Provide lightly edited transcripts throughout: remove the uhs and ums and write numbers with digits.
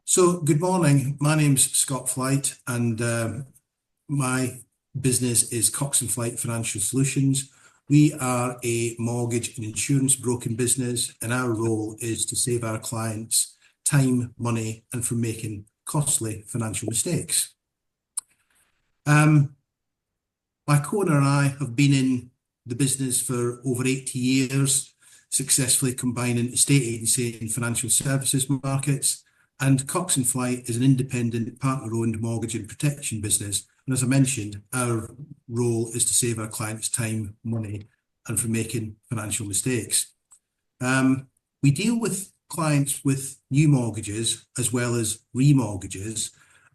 So, good morning. My name's Scott Flight, and my business is Cox and Flight Financial Solutions. We are a mortgage and insurance broking business, and our role is to save our clients time, money, and from making costly financial mistakes. My co-owner and I have been in the business for over 80 years, successfully combining estate agency and financial services markets. And Cox and Flight is an independent partner-owned mortgage and protection business. And as I mentioned, our role is to save our clients time, money, and from making financial mistakes. We deal with clients with new mortgages as well as remortgages,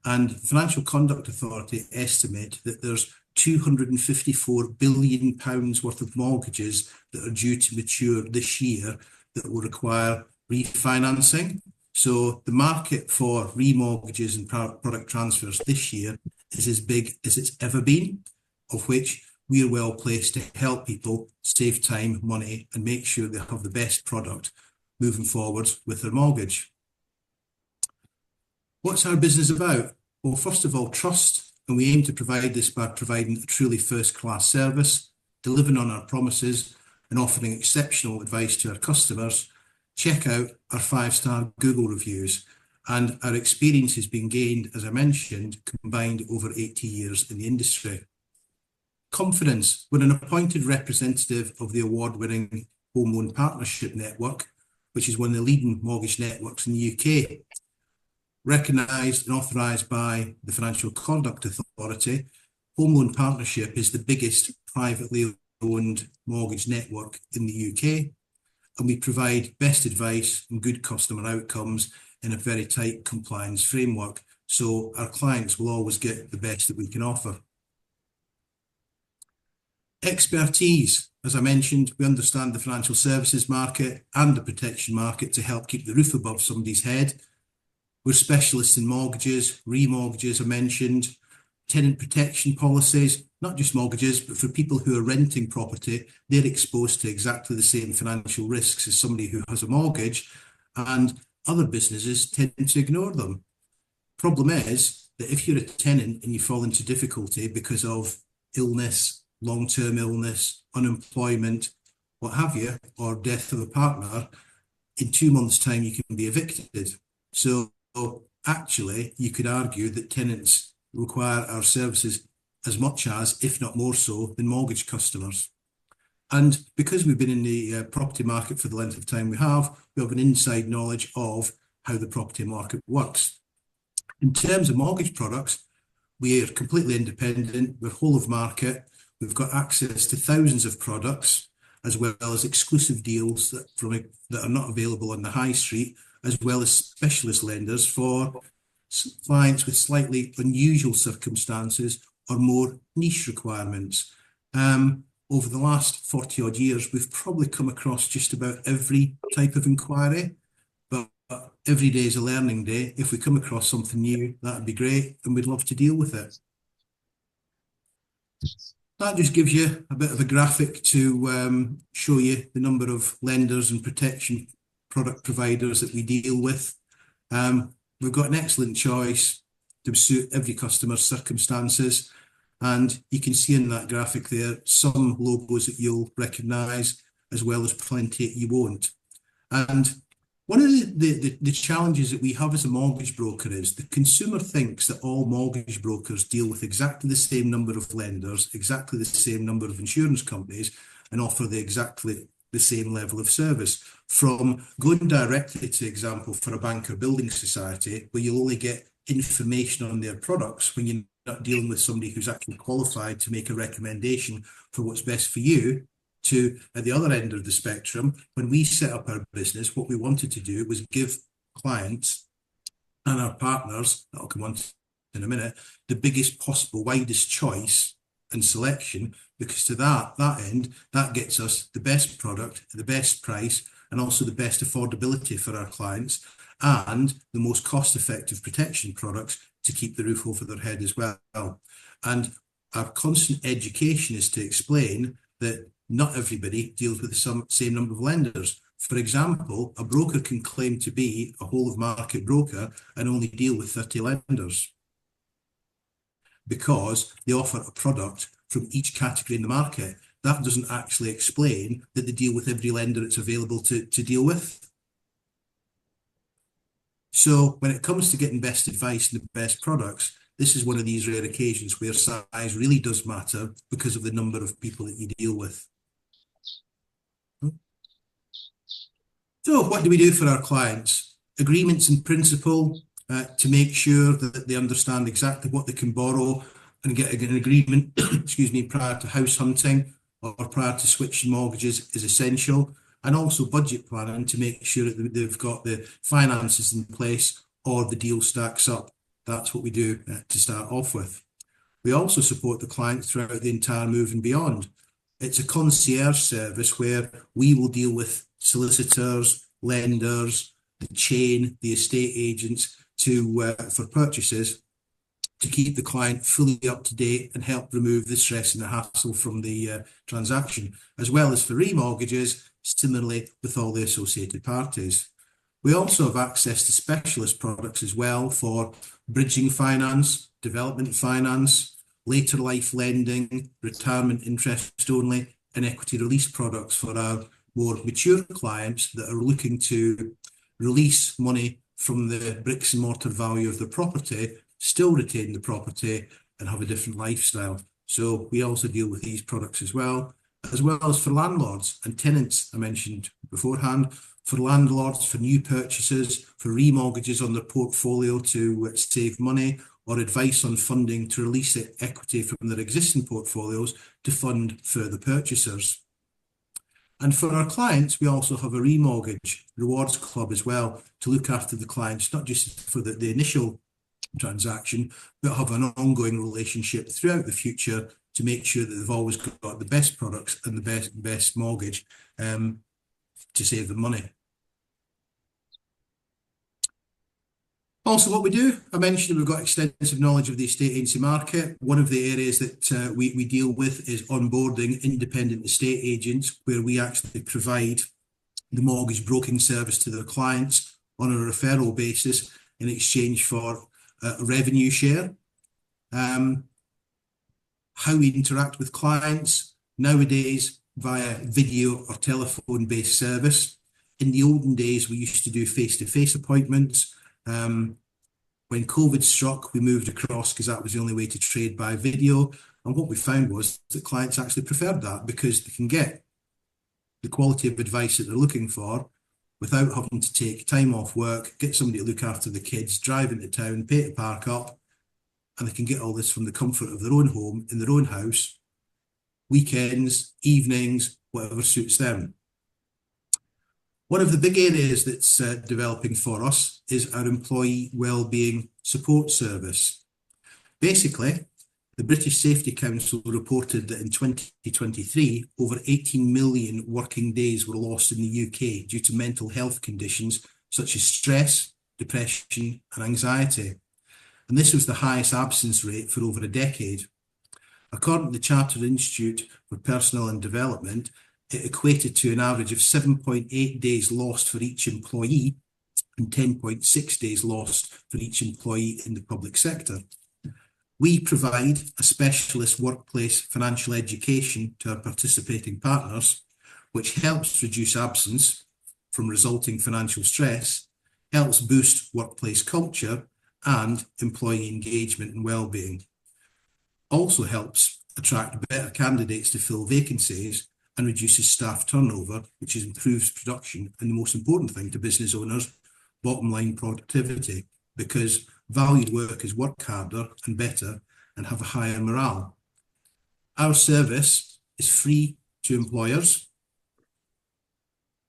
and Financial Conduct Authority estimate that there's £254 billion worth of mortgages that are due to mature this year that will require refinancing. So the market for remortgages and product transfers this year is as big as it's ever been, of which we are well placed to help people save time, money, and make sure they have the best product moving forward with their mortgage. What's our business about? Well, first of all, trust, and we aim to provide this by providing a truly first-class service, delivering on our promises, and offering exceptional advice to our customers. Check out our 5-star Google reviews, and our experience has been gained, as I mentioned, combined over 80 years in the industry. Confidence. We're an appointed representative of the award-winning Home Loan Partnership Network, which is one of the leading mortgage networks in the UK. Recognised and authorised by the Financial Conduct Authority, Home Loan Partnership is the biggest privately owned mortgage network in the UK. And we provide best advice and good customer outcomes in a very tight compliance framework. So our clients will always get the best that we can offer. Expertise. As I mentioned, we understand the financial services market and the protection market to help keep the roof above somebody's head. We're specialists in mortgages, remortgages, I mentioned, tenant protection policies, not just mortgages, but for people who are renting property, they're exposed to exactly the same financial risks as somebody who has a mortgage, and other businesses tend to ignore them. Problem is that if you're a tenant and you fall into difficulty because of illness, long-term illness, unemployment, what have you, or death of a partner, in 2 months' time you can be evicted. So actually, you could argue that tenants require our services as much as, if not more so, than mortgage customers. And because we've been in the property market for the length of time we have an inside knowledge of how the property market works. In terms of mortgage products, we are completely independent. We're whole of market. We've got access to thousands of products, as well as exclusive deals that are not available on the high street, as well as specialist lenders for clients with slightly unusual circumstances or more niche requirements. Over the last 40 odd years, we've probably come across just about every type of inquiry, but every day is a learning day. If we come across something new, that'd be great, and we'd love to deal with it. That just gives you a bit of a graphic to show you the number of lenders and protection product providers that we deal with. We've got an excellent choice to suit every customer's circumstances. And you can see in that graphic there some logos that you'll recognise, as well as plenty you won't. And one of the challenges that we have as a mortgage broker is the consumer thinks that all mortgage brokers deal with exactly the same number of lenders, exactly the same number of insurance companies, and offer exactly the same level of service. From going directly to example for a bank or building society, where you'll only get information on their products when you're not dealing with somebody who's actually qualified to make a recommendation for what's best for you, to at the other end of the spectrum, when we set up our business, what we wanted to do was give clients and our partners, that'll come on in a minute, the biggest possible, widest choice and selection, because to that end, that gets us the best product, the best price, and also the best affordability for our clients, and the most cost-effective protection products to keep the roof over their head as well. And our constant education is to explain that not everybody deals with the same number of lenders. For example, a broker can claim to be a whole of market broker and only deal with 30 lenders because they offer a product from each category in the market. That doesn't actually explain that they deal with every lender it's available to deal with. So when it comes to getting best advice and the best products, this is one of these rare occasions where size really does matter because of the number of people that you deal with. So what do we do for our clients? Agreements in principle to make sure that they understand exactly what they can borrow and get an agreement, excuse me, prior to house hunting or prior to switching mortgages is essential. And also budget planning to make sure that they've got the finances in place or the deal stacks up. That's what we do to start off with. We also support the client throughout the entire move and beyond. It's a concierge service where we will deal with solicitors, lenders, the chain, the estate agents for purchases to keep the client fully up to date and help remove the stress and the hassle from the transaction, as well as for remortgages, similarly with all the associated parties. We also have access to specialist products as well for bridging finance, development finance, later life lending, retirement interest only, and equity release products for our more mature clients that are looking to release money from the bricks and mortar value of the property, still retain the property and have a different lifestyle. So we also deal with these products as well as for landlords and tenants, I mentioned beforehand, for landlords, for new purchases, for remortgages on their portfolio to save money, or advice on funding to release equity from their existing portfolios to fund further purchasers. And for our clients, we also have a remortgage rewards club as well to look after the clients, not just for the initial transaction, but have an ongoing relationship throughout the future to make sure that they've always got the best products and the best mortgage to save them money. Also, what we do, I mentioned we've got extensive knowledge of the estate agency market. One of the areas that we deal with is onboarding independent estate agents, where we actually provide the mortgage broking service to their clients on a referral basis in exchange for a revenue share. How we interact with clients nowadays via video or telephone-based service. In the olden days, we used to do face-to-face appointments. When COVID struck, we moved across because that was the only way to trade by video. And what we found was that clients actually preferred that because they can get the quality of advice that they're looking for without having to take time off work, get somebody to look after the kids, drive into town, pay to park up, and they can get all this from the comfort of their own home, in their own house, weekends, evenings, whatever suits them. One of the big areas that's developing for us is our employee wellbeing support service. Basically, the British Safety Council reported that in 2023, over 18 million working days were lost in the UK due to mental health conditions such as stress, depression, and anxiety. And this was the highest absence rate for over a decade. According to the Chartered Institute for Personnel and Development, it equated to an average of 7.8 days lost for each employee and 10.6 days lost for each employee in the public sector. We provide a specialist workplace financial education to our participating partners, which helps reduce absence from resulting financial stress, helps boost workplace culture and employee engagement and well-being. Also helps attract better candidates to fill vacancies and reduces staff turnover, which improves production and the most important thing to business owners, bottom line productivity, because valued workers work harder and better and have a higher morale. Our service is free to employers.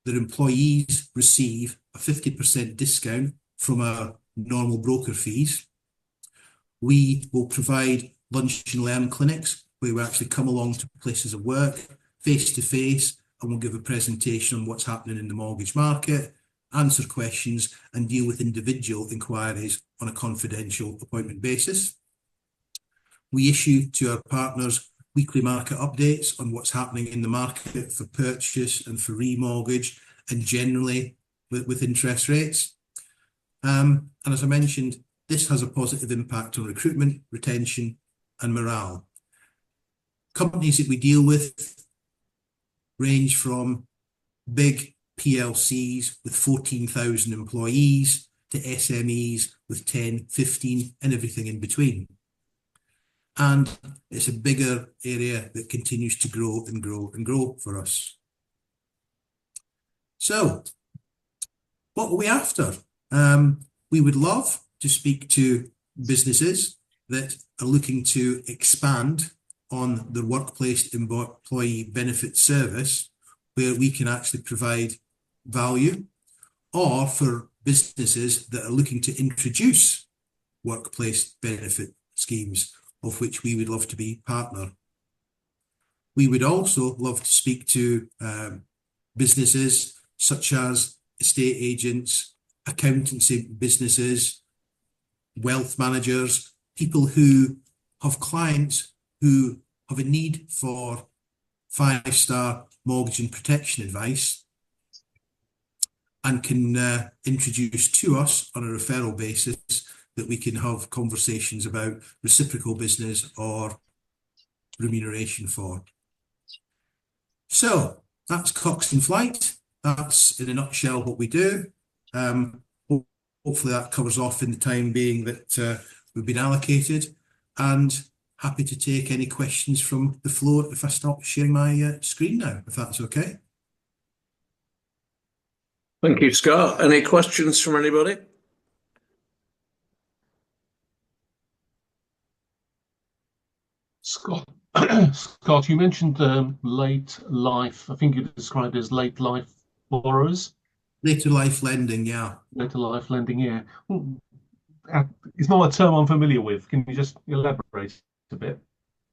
Their employees receive a 50% discount from our normal broker fees. We will provide lunch and learn clinics where we actually come along to places of work face to face, and we'll give a presentation on what's happening in the mortgage market, answer questions and deal with individual inquiries on a confidential appointment basis. We issue to our partners weekly market updates on what's happening in the market for purchase and for remortgage, and generally with interest rates. And as I mentioned, this has a positive impact on recruitment, retention, and morale. Companies that we deal with range from big PLCs with 14,000 employees to SMEs with 10, 15, and everything in between. And it's a bigger area that continues to grow and grow and grow for us. So, what are we after? We would love to speak to businesses that are looking to expand on the workplace employee benefit service, where we can actually provide value, or for businesses that are looking to introduce workplace benefit schemes, of which we would love to be partner. We would also love to speak to businesses such as estate agents, accountancy businesses, wealth managers, people who have clients who have a need for 5-star mortgage and protection advice and can introduce to us on a referral basis that we can have conversations about reciprocal business or remuneration for. So that's Cox in Flight. That's in a nutshell what we do. Hopefully that covers off in the time being that we've been allocated, and happy to take any questions from the floor if I stop sharing my screen now, if that's okay. Thank you, Scott. Any questions from anybody? Scott, Scott, you mentioned late life. I think you described it as late life borrowers. Later life lending, yeah. Later life lending, yeah. It's not a term I'm familiar with. Can you just elaborate a bit?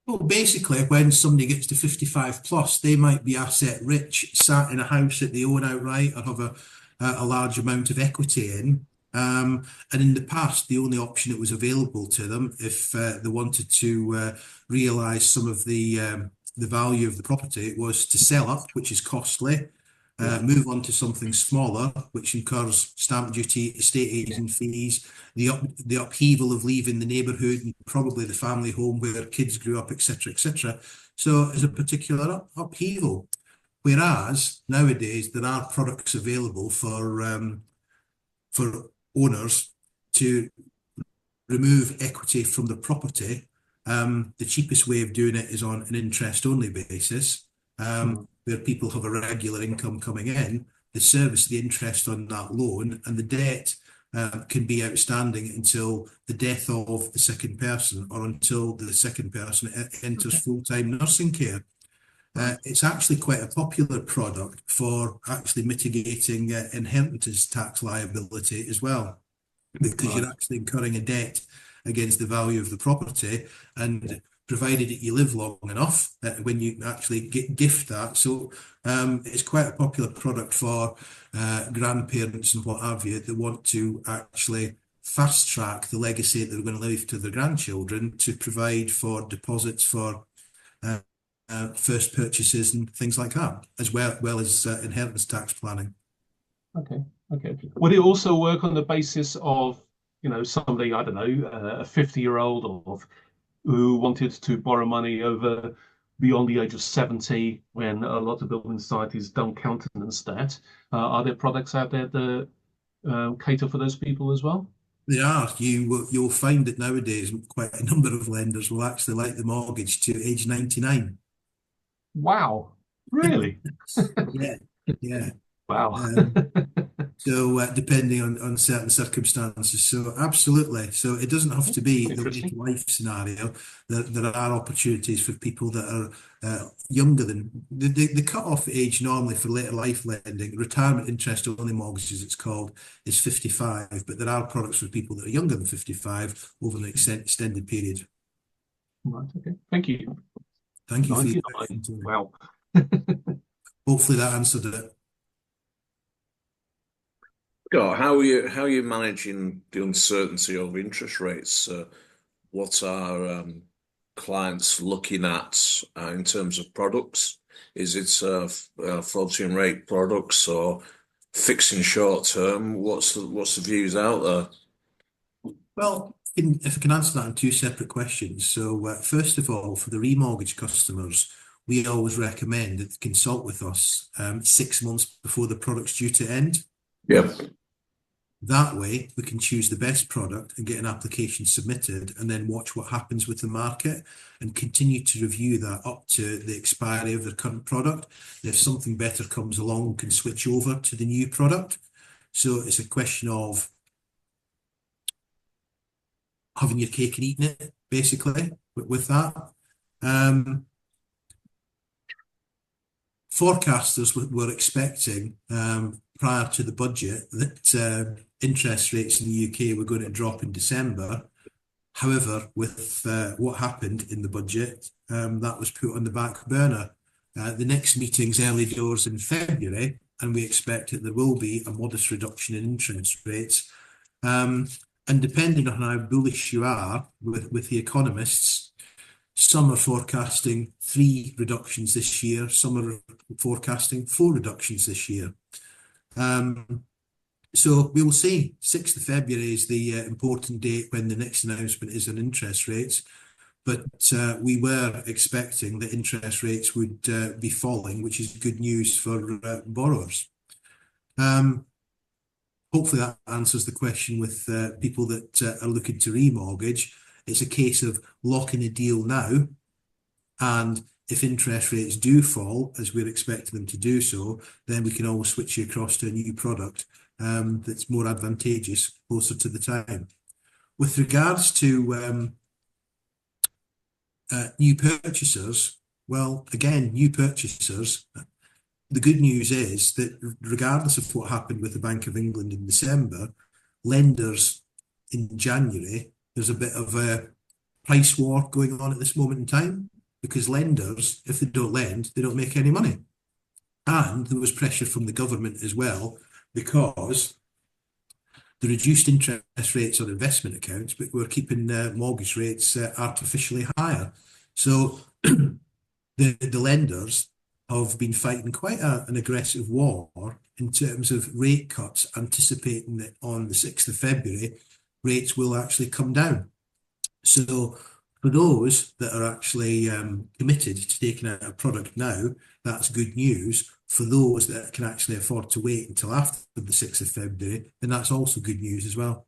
Well, basically, when somebody gets to 55 plus, they might be asset rich, sat in a house that they own outright or have a large amount of equity in. And in the past, the only option that was available to them, if they wanted to realise some of the value of the property, was to sell up, which is costly, move on to something smaller, which incurs stamp duty, estate agent fees, the upheaval of leaving the neighbourhood and probably the family home where their kids grew up, etc., etc. So there's a particular upheaval. Whereas nowadays there are products available for owners to remove equity from the property. The cheapest way of doing it is on an interest-only basis, where people have a regular income coming in. They service the interest on that loan, and the debt can be outstanding until the death of the second person or until the second person enters full-time nursing care. It's actually quite a popular product for actually mitigating inheritance tax liability as well, because you're actually incurring a debt against the value of the property, and provided that you live long enough when you actually gift that. So it's quite a popular product for grandparents and what have you that want to actually fast track the legacy that they're going to leave to their grandchildren, to provide for deposits for first purchases and things like that, as well as inheritance tax planning. Okay. Would it also work on the basis of, somebody, I don't know, a 50-year-old or who wanted to borrow money over beyond the age of 70, when a lot of building societies don't countenance that? Are there products out there that cater for those people as well? There are. You'll find that nowadays quite a number of lenders will actually like the mortgage to age 99. Wow, really? Yeah. Wow. So depending on certain circumstances, so absolutely. So it doesn't have to be the late life scenario. There are opportunities for people that are younger than the cut-off age normally for later life lending, retirement interest only mortgages it's called, is 55, but there are products for people that are younger than 55 over an extended period. Right, okay. Thank you. Thank you for your question. Wow. Hopefully that answered it. Scott, how are you managing the uncertainty of interest rates? What are clients looking at in terms of products? Is it floating rate products, or fixing short term. What's the views out there? Well, if I can answer that in two separate questions. So, first of all, for the remortgage customers, we always recommend that they consult with us 6 months before the product's due to end. Yeah. That way, we can choose the best product and get an application submitted and then watch what happens with the market and continue to review that up to the expiry of the current product. And if something better comes along, we can switch over to the new product. So it's a question of having your cake and eating it, basically, with that. Forecasters were expecting prior to the budget that interest rates in the UK were going to drop in December. However, with what happened in the budget, that was put on the back burner. The next meeting's early doors in February, and we expect that there will be a modest reduction in interest rates. And depending on how bullish you are with the economists, some are forecasting 3 reductions this year, some are forecasting 4 reductions this year. So we will see. 6th of February is the important date when the next announcement is on interest rates. But we were expecting that interest rates would be falling, which is good news for borrowers. Hopefully that answers the question with people that are looking to remortgage. It's a case of locking a deal now, and if interest rates do fall, as we're expecting them to do so, then we can always switch you across to a new product that's more advantageous closer to the time. With regards to new purchasers, well, again, new purchasers, the good news is that regardless of what happened with the Bank of England in December, lenders in January, there's a bit of a price war going on at this moment in time, because lenders, if they don't lend, they don't make any money. And there was pressure from the government as well, because the reduced interest rates on investment accounts, but we're keeping mortgage rates artificially higher. So the lenders have been fighting quite an aggressive war in terms of rate cuts, anticipating that on the 6th of February, rates will actually come down. So for those that are actually committed to taking out a product now, that's good news. For those that can actually afford to wait until after the 6th of February, then that's also good news as well.